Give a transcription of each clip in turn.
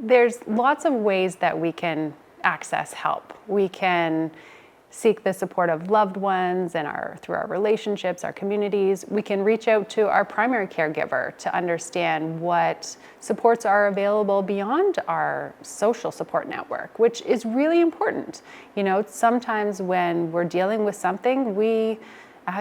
There's lots of ways that we can access help. We can seek the support of loved ones and through our relationships, our communities. We can reach out to our primary caregiver to understand what supports are available beyond our social support network, which is really important. Sometimes when we're dealing with something, we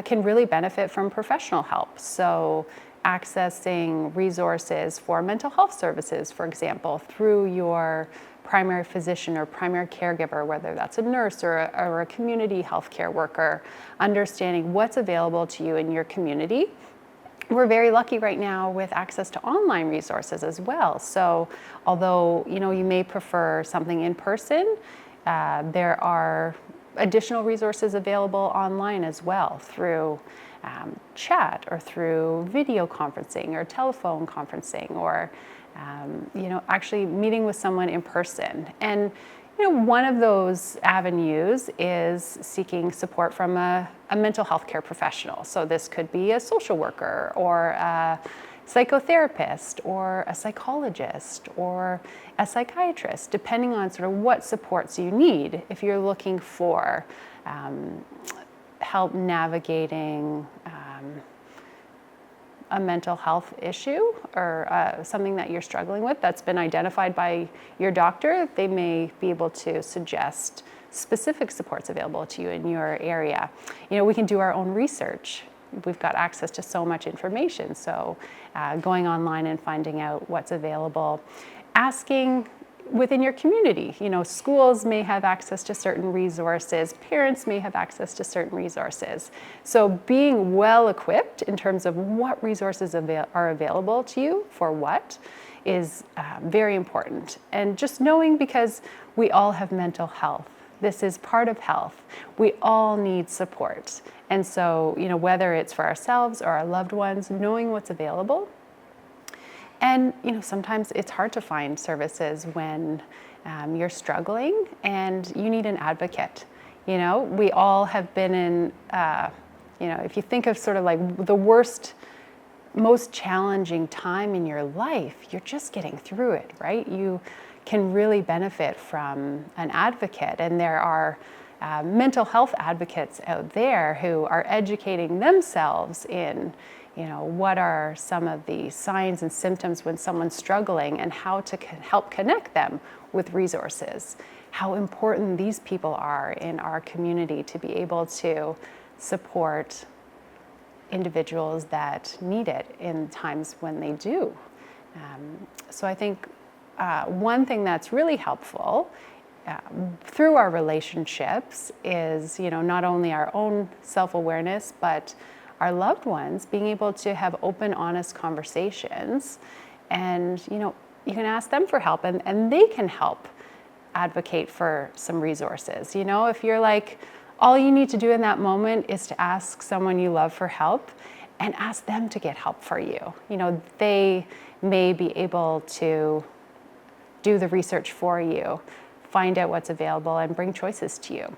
can really benefit from professional help. So accessing resources for mental health services, for example, through your primary physician or primary caregiver, whether that's a nurse or a community healthcare worker, understanding what's available to you in your community. We're very lucky right now with access to online resources as well. So although you may prefer something in person, there are additional resources available online as well through chat or through video conferencing or telephone conferencing or actually meeting with someone in person. And one of those avenues is seeking support from a mental health care professional. So this could be a social worker or a psychotherapist or a psychologist or a psychiatrist, depending on sort of what supports you need if you're looking for help navigating a mental health issue or something that you're struggling with that's been identified by your doctor. They may be able to suggest specific supports available to you in your area. We can do our own research. We've got access to so much information. So going online and finding out what's available, asking within your community. Schools may have access to certain resources, parents may have access to certain resources. So being well equipped in terms of what resources are available to you for what is very important. And just knowing, because we all have mental health. This is part of health. We all need support. And so, whether it's for ourselves or our loved ones, knowing what's available. And sometimes it's hard to find services when you're struggling and you need an advocate. We all have been in, if you think of sort of like the worst, most challenging time in your life, you're just getting through it, right? You can really benefit from an advocate, and there are mental health advocates out there who are educating themselves in what are some of the signs and symptoms when someone's struggling and how to help connect them with resources. How important these people are in our community to be able to support individuals that need it in times when they do. So I think one thing that's really helpful through our relationships is, not only our own self-awareness, but our loved ones being able to have open, honest conversations. And, you can ask them for help and they can help advocate for some resources. If you're like, all you need to do in that moment is to ask someone you love for help and ask them to get help for you. They may be able to do the research for you, find out what's available and bring choices to you.